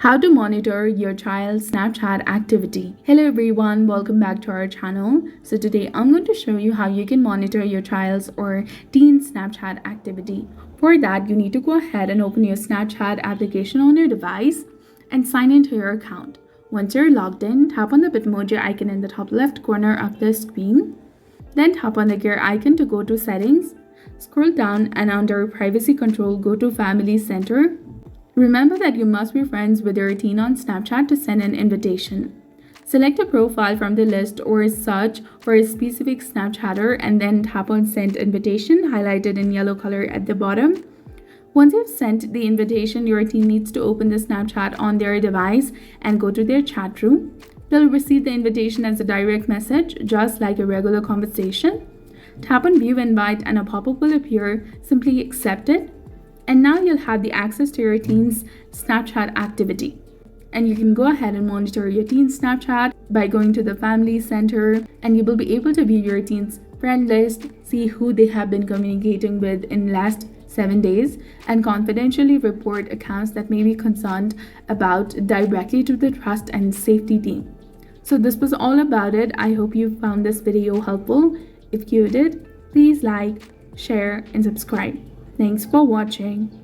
How to monitor your child's Snapchat activity. Hello everyone, welcome back to our channel. So today I'm going to show you how you can monitor your child's or teen's Snapchat activity. For that, you need to go ahead and open your Snapchat application on your device and sign into your account. Once you're logged in, tap on the Bitmoji icon in the top left corner of the screen. Then tap on the gear icon to go to settings. Scroll down and under privacy control, go to family center. Remember that you must be friends with your teen on Snapchat to send an invitation. Select a profile from the list or search for a specific Snapchatter and then tap on Send Invitation, highlighted in yellow color at the bottom. Once you've sent the invitation, your teen needs to open the Snapchat on their device and go to their chat room. They'll receive the invitation as a direct message, just like a regular conversation. Tap on View Invite and a pop-up will appear. Simply accept it. And now you'll have the access to your teen's Snapchat activity. And you can go ahead and monitor your teen's Snapchat by going to the Family Center, and you will be able to view your teen's friend list, see who they have been communicating with in the last 7 days, and confidentially report accounts that may be concerned about directly to the trust and safety team. So this was all about it. I hope you found this video helpful. If you did, please like, share, and subscribe. Thanks for watching.